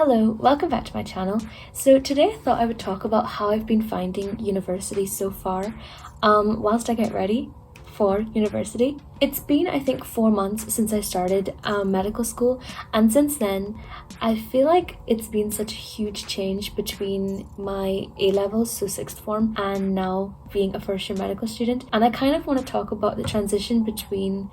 Hello, welcome back to my channel. So today I thought I would talk about how I've been finding university so far whilst I get ready for university. It's been, I think, 4 months since I started medical school, and since then I feel like it's been such a huge change between my A-levels, so 6th form, and now being a first-year medical student. And I kind of want to talk about the transition between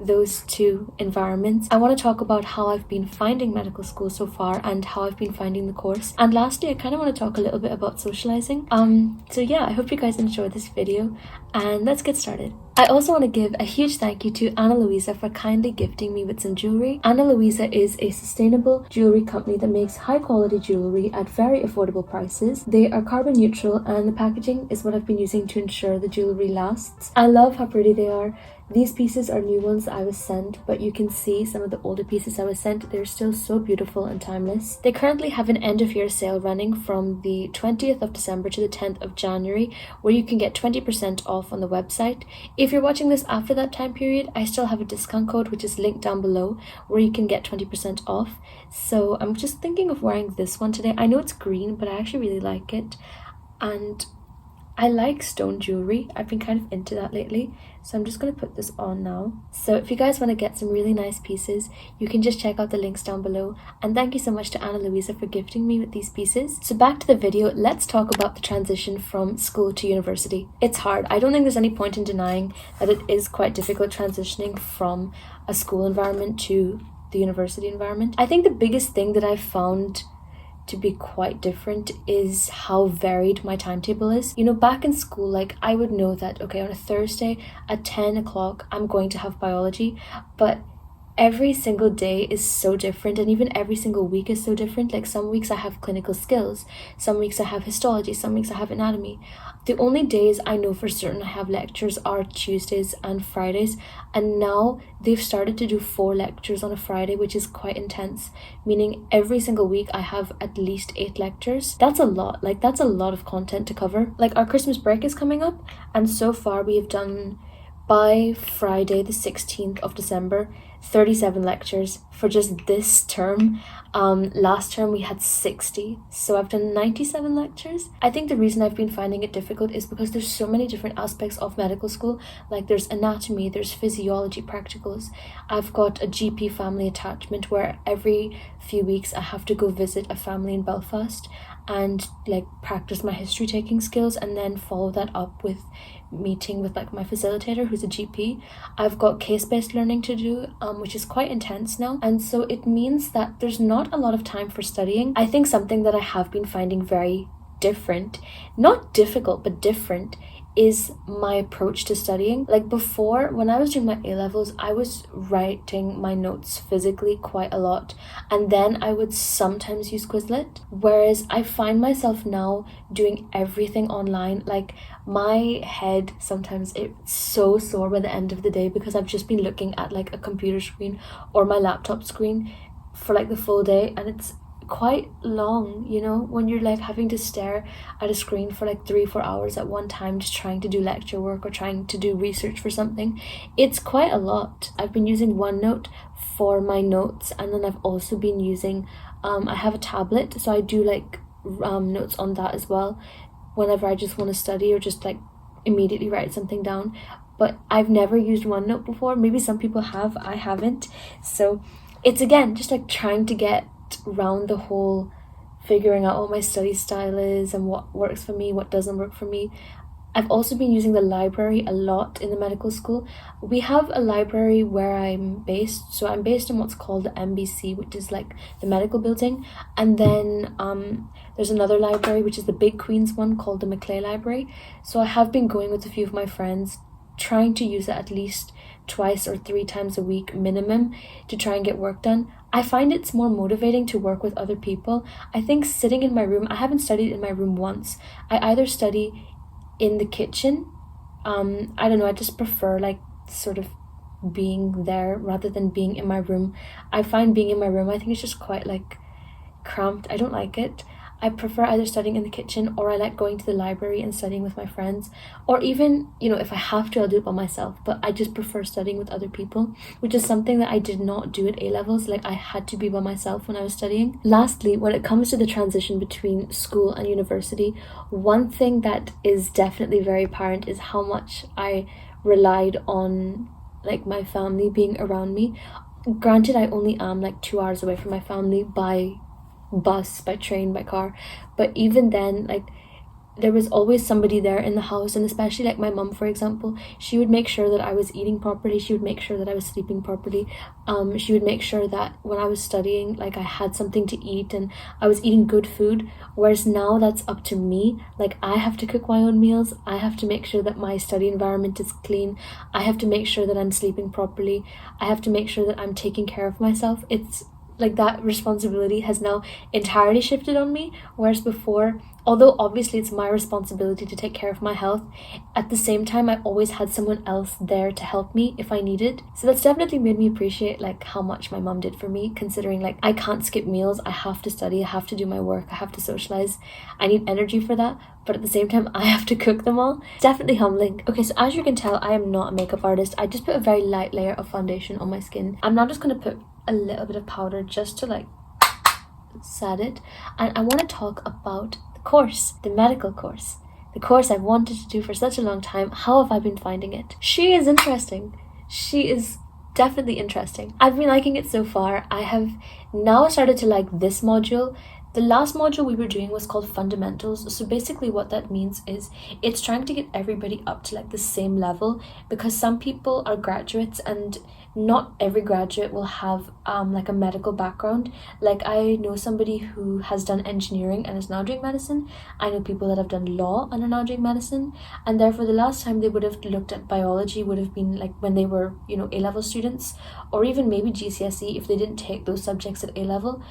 those two environments. I want to talk about how I've been finding medical school so far and how I've been finding the course. And lastly, I kind of want to talk a little bit about socializing. So yeah, I hope you guys enjoyed this video and let's get started. I also want to give a huge thank you to Ana Luisa for kindly gifting me with some jewelry. Ana Luisa is a sustainable jewelry company that makes high quality jewelry at very affordable prices. They are carbon neutral and the packaging is what I've been using to ensure the jewelry lasts. I love how pretty they are. These pieces are new ones I was sent, but you can see some of the older pieces I was sent. They're still so beautiful and timeless. They currently have an end of year sale running from the 20th of December to the 10th of January, where you can get 20% off on the website. If you're watching this after that time period, I still have a discount code which is linked down below where you can get 20% off. So I'm just thinking of wearing this one today. I know it's green, but I actually really like it. And I like stone jewelry. I've been kind of into that lately. So I'm just going to put this on now. So if you guys want to get some really nice pieces, you can just check out the links down below. And thank you so much to Ana Luisa for gifting me with these pieces. So back to the video, let's talk about the transition from school to university. It's hard. I don't think there's any point in denying that it is quite difficult transitioning from a school environment to the university environment. I think the biggest thing that I've found to be quite different is how varied my timetable is. You know, back in school, like I would know that, okay, on a Thursday at 10 o'clock, I'm going to have biology, but every single day is so different, and even every single week is so different. Like some weeks I have clinical skills, some weeks I have histology, some weeks I have anatomy. The only days I know for certain I have lectures are Tuesdays and Fridays, and now they've started to do 4 lectures on a Friday, which is quite intense, meaning every single week I have at least 8 lectures. That's a lot. Like that's a lot of content to cover. Like our Christmas break is coming up, and so far we have done, by Friday the 16th of December, 37 lectures for just this term. Last term we had 60, so I've done 97 lectures. I think the reason I've been finding it difficult is because there's so many different aspects of medical school. Like there's anatomy, there's physiology practicals. I've got a GP family attachment where every few weeks I have to go visit a family in Belfast and like practice my history taking skills, and then follow that up with meeting with like my facilitator who's a GP. I've got case-based learning to do, which is quite intense now, and so it means that there's not a lot of time for studying. I think something that I have been finding very different, not difficult but different, is my approach to studying. Like before, when I was doing my A-levels, I was writing my notes physically quite a lot, and then I would sometimes use Quizlet, whereas I find myself now doing everything online. Like my head sometimes, it's so sore by the end of the day because I've just been looking at like a computer screen or my laptop screen for like the full day, and it's quite long, you know, when you're like having to stare at a screen for like 3-4 hours at one time just trying to do lecture work or trying to do research for something. It's quite a lot. I've been using OneNote for my notes, and then I've also been using I have a tablet, so I do like notes on that as well whenever I just want to study or just like immediately write something down. But I've never used OneNote before. Maybe some people have, I haven't. So it's again just like trying to get around the whole figuring out what my study style is and what works for me, what doesn't work for me. I've also been using the library a lot in the medical school. We have a library where I'm based, so I'm based in what's called the MBC, which is like the medical building, and then there's another library which is the Big Queen's one called the Maclay Library. So I have been going with a few of my friends, trying to use it at least 2 or 3 times a week minimum to try and get work done. I find it's more motivating to work with other people. I think sitting in my room, I haven't studied in my room once. I either study in the kitchen, I don't know, I just prefer like sort of being there rather than being in my room. I find being in my room, I think it's just quite like cramped. I don't like it. I prefer either studying in the kitchen, or I like going to the library and studying with my friends, or even, if I have to, I'll do it by myself, but I just prefer studying with other people, which is something that I did not do at A-levels. Like, I had to be by myself when I was studying. Lastly, when it comes to the transition between school and university, one thing that is definitely very apparent is how much I relied on like my family being around me. Granted, I only am like 2 hours away from my family by bus, by train, by car, but even then, like, there was always somebody there in the house. And especially like my mum, for example, she would make sure that I was eating properly, she would make sure that I was sleeping properly, she would make sure that when I was studying, like, I had something to eat and I was eating good food. Whereas now that's up to me. Like, I have to cook my own meals, I have to make sure that my study environment is clean, I have to make sure that I'm sleeping properly, I have to make sure that I'm taking care of myself. It's like that responsibility has now entirely shifted on me. Whereas before, although obviously it's my responsibility to take care of my health, at the same time I always had someone else there to help me if I needed. So that's definitely made me appreciate like how much my mom did for me, considering like I can't skip meals, I have to study, I have to do my work, I have to socialize, I need energy for that, but at the same time I have to cook them all. It's definitely humbling. Okay, so as you can tell, I am not a makeup artist. I just put a very light layer of foundation on my skin. I'm now just going to put a little bit of powder just to like set it. And I want to talk about the course, the medical course, the course I've wanted to do for such a long time. How have I been finding it? She is interesting. She is definitely interesting. I've been liking it so far. I have now started to like this module. The last module we were doing was called Fundamentals. So basically what that means is it's trying to get everybody up to like the same level, because some people are graduates and not every graduate will have like a medical background. Like, I know somebody who has done engineering and is now doing medicine. I know people that have done law and are now doing medicine, and therefore the last time they would have looked at biology would have been like when they were, A-level students, or even maybe GCSE if they didn't take those subjects at A-level.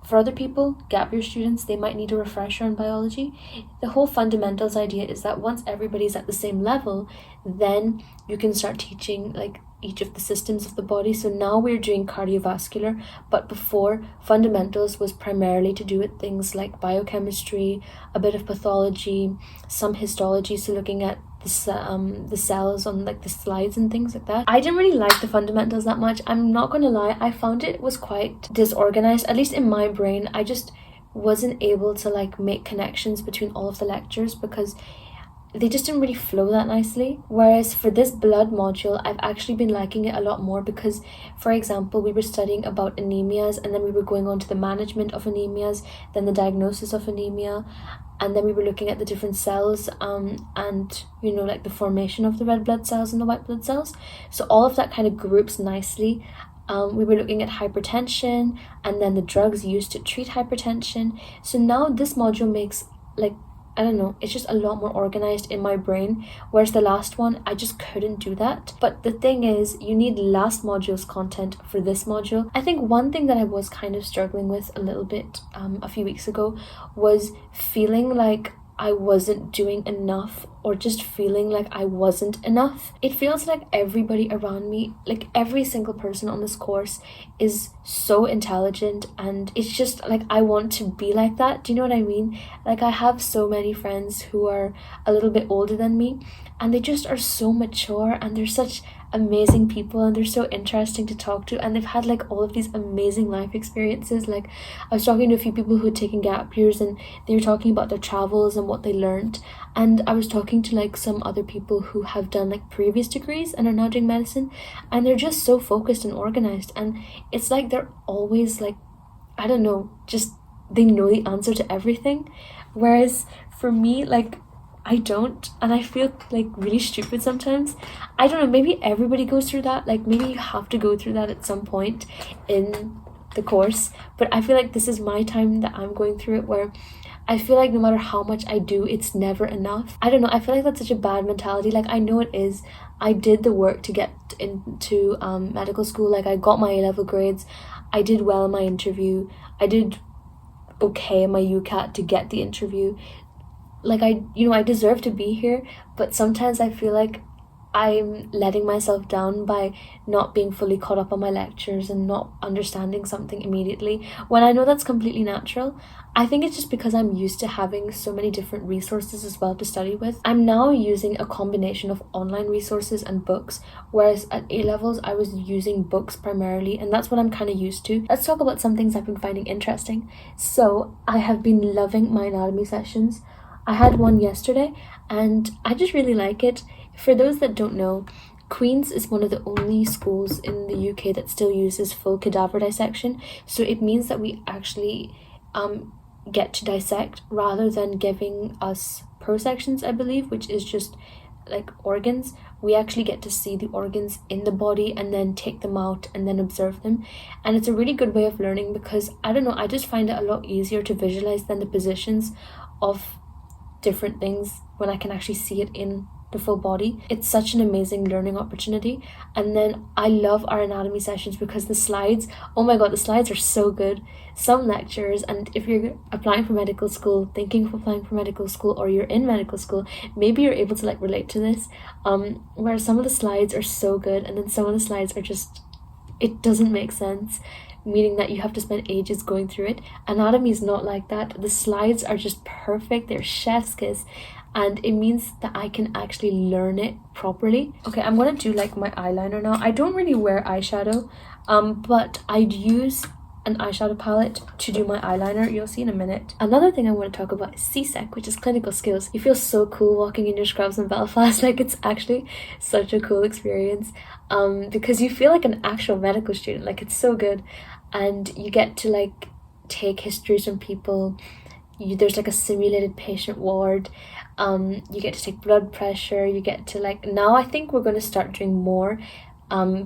For other people, gap year students, they might need a refresher on biology. The whole fundamentals idea is that once everybody's at the same level, then you can start teaching like each of the systems of the body. So now we're doing cardiovascular, but before, fundamentals was primarily to do with things like biochemistry, a bit of pathology, some histology, so looking at the cells on like the slides and things like that. I didn't really like the fundamentals that much. I'm not gonna lie, I found it was quite disorganized, at least in my brain. I just wasn't able to like make connections between all of the lectures because they just didn't really flow that nicely. Whereas for this blood module, I've actually been liking it a lot more because, for example, we were studying about anemias, and then we were going on to the management of anemias, then the diagnosis of anemia, and then we were looking at the different cells and like the formation of the red blood cells and the white blood cells. So all of that kind of groups nicely. We were looking at hypertension and then the drugs used to treat hypertension. So now this module makes like, I don't know, it's just a lot more organized in my brain, whereas the last one, I just couldn't do that. But the thing is, you need last module's content for this module. I think one thing that I was kind of struggling with a little bit a few weeks ago was feeling like I wasn't doing enough, or just feeling like I wasn't enough. It feels like everybody around me, like every single person on this course, is so intelligent, and it's just like I want to be like that. Do you know what I mean? Like, I have so many friends who are a little bit older than me, and they just are so mature, and they're such amazing people, and they're so interesting to talk to, and they've had like all of these amazing life experiences. Like, I was talking to a few people who had taken gap years, and they were talking about their travels and what they learned. And I was talking to like some other people who have done like previous degrees and are now doing medicine, and they're just so focused and organized, and it's like they're always like, I don't know, just they know the answer to everything. Whereas for me, like, I don't, and I feel like really stupid sometimes. I don't know, maybe everybody goes through that, like maybe you have to go through that at some point in the course, but I feel like this is my time that I'm going through it, where I feel like no matter how much I do, it's never enough. I don't know, I feel like that's such a bad mentality. Like, I know it is. I did the work to get into medical school. Like, I got my A-level grades, I did well in my interview, I did okay in my UCAT to get the interview. Like, I deserve to be here, but sometimes I feel like I'm letting myself down by not being fully caught up on my lectures and not understanding something immediately, when I know that's completely natural. I think it's just because I'm used to having so many different resources as well to study with. I'm now using a combination of online resources and books, whereas at A levels I was using books primarily, and that's what I'm kind of used to. Let's talk about some things I've been finding interesting. So I have been loving my anatomy sessions. I had one yesterday and I just really like it. For those that don't know, Queen's is one of the only schools in the UK that still uses full cadaver dissection. So it means that we actually get to dissect rather than giving us prosections, I believe, which is just like organs. We actually get to see the organs in the body and then take them out and then observe them. And it's a really good way of learning because, I don't know, I just find it a lot easier to visualize than the positions of different things when I can actually see it in the full body. It's such an amazing learning opportunity. And then I love our anatomy sessions because the slides, oh my god, the slides are so good. Some lectures, and if you're applying for medical school, thinking of applying for medical school, or you're in medical school, maybe you're able to like relate to this, where some of the slides are so good and then some of the slides are just, it doesn't make sense, meaning that you have to spend ages going through it. Anatomy is not like that. The slides are just perfect. They're chef's kiss, and it means that I can actually learn it properly. Okay, I'm gonna do like my eyeliner now. I don't really wear eyeshadow, but I'd use an eyeshadow palette to do my eyeliner. You'll see in a minute. Another thing I want to talk about is CSEC, which is clinical skills. You feel so cool walking in your scrubs in Belfast. Like, it's actually such a cool experience, because you feel like an actual medical student. Like, it's so good, and you get to like take histories from people. There's like a simulated patient ward. You get to take blood pressure. You get to like, now I think we're going to start doing more,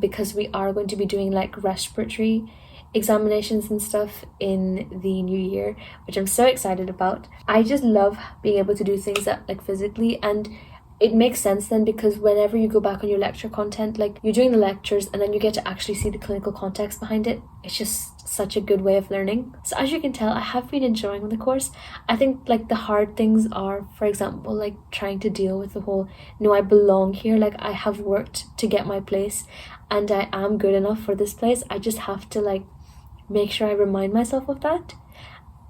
because we are going to be doing like respiratory examinations and stuff in the new year, which I'm so excited about. I just love being able to do things that like physically, and it makes sense then because whenever you go back on your lecture content, like you're doing the lectures and then you get to actually see the clinical context behind it. It's just such a good way of learning. So as you can tell, I have been enjoying the course. I think like the hard things are, for example, like trying to deal with the whole, no, I belong here. Like, I have worked to get my place and I am good enough for this place. I just have to like make sure I remind myself of that.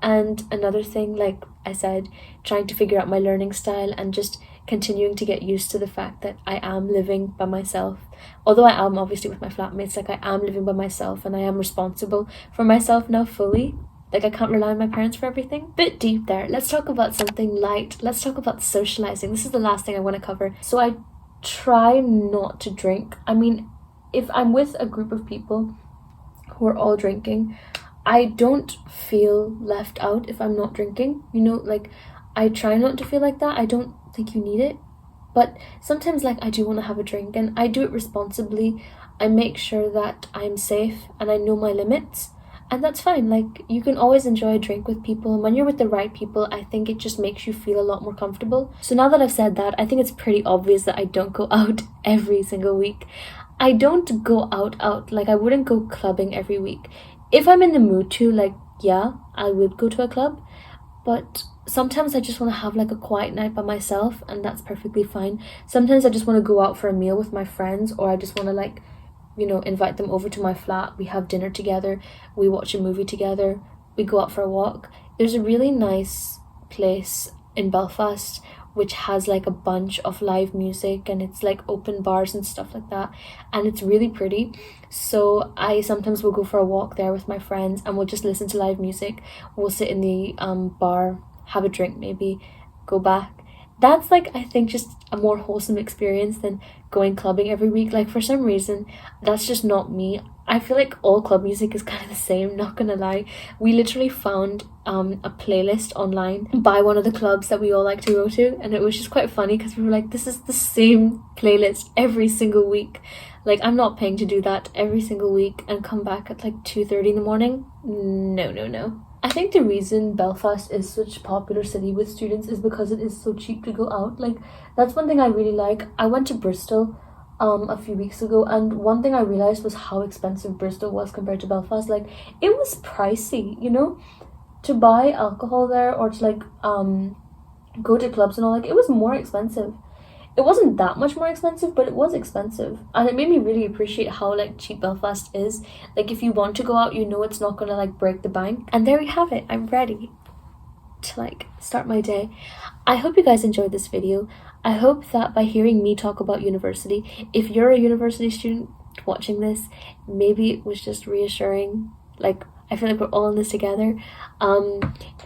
And another thing, like I said, trying to figure out my learning style and just continuing to get used to the fact that I am living by myself. Although I am obviously with my flatmates, like I am living by myself and I am responsible for myself now fully. Like, I can't rely on my parents for everything. Bit deep there. Let's talk about something light. Let's talk about socializing. This is the last thing I want to cover. So I try not to drink. I mean, if I'm with a group of people who are all drinking, I don't feel left out if I'm not drinking. You know, like, I try not to feel like that. I don't think you need it. But sometimes, like, I do want to have a drink, and I do it responsibly. I make sure that I'm safe and I know my limits. And that's fine. Like, you can always enjoy a drink with people. And when you're with the right people, I think it just makes you feel a lot more comfortable. So now that I've said that, I think it's pretty obvious that I don't go out every single week. I don't go out. Like, I wouldn't go clubbing every week. If I'm in the mood to, like, yeah, I would go to a club. But sometimes I just want to have like a quiet night by myself, and that's perfectly fine. Sometimes I just want to go out for a meal with my friends, or I just want to like, you know, invite them over to my flat. We have dinner together, we watch a movie together, we go out for a walk. There's a really nice place in Belfast which has like a bunch of live music, and it's like open bars and stuff like that, and it's really pretty. So I sometimes will go for a walk there with my friends and we'll just listen to live music. We'll sit in the bar, have a drink, maybe go back. That's like, I think, just a more wholesome experience than going clubbing every week. Like, for some reason, that's just not me. I feel like all club music is kind of the same, not gonna lie. We literally found a playlist online by one of the clubs that we all like to go to, and it was just quite funny because we were like, this is the same playlist every single week. Like, I'm not paying to do that every single week and come back at like 2:30 in the morning. No. I think the reason Belfast is such a popular city with students is because it is so cheap to go out. Like, that's one thing I really like. I went to Bristol a few weeks ago, and one thing I realized was how expensive Bristol was compared to Belfast. Like, it was pricey, you know, to buy alcohol there or to like go to clubs and all. Like, it was more expensive. It wasn't that much more expensive, but it was expensive. And it made me really appreciate how like cheap Belfast is. Like if you want to go out, you know it's not gonna like break the bank. And there we have it. I'm ready to like start my day. I hope you guys enjoyed this video. I hope that by hearing me talk about university, if you're a university student watching this, maybe it was just reassuring. Like I feel like we're all in this together.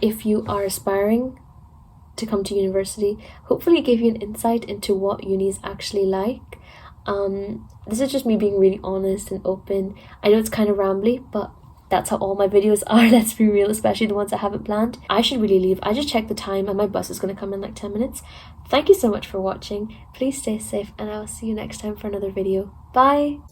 If you are aspiring to come to university, hopefully it gave you an insight into what uni is actually like. This is just me being really honest and open. I know it's kind of rambly, but that's how all my videos are, let's be real, especially the ones I haven't planned. I should really leave. I just checked the time and my bus is going to come in like 10 minutes. Thank you so much for watching. Please stay safe and I will see you next time for another video. Bye!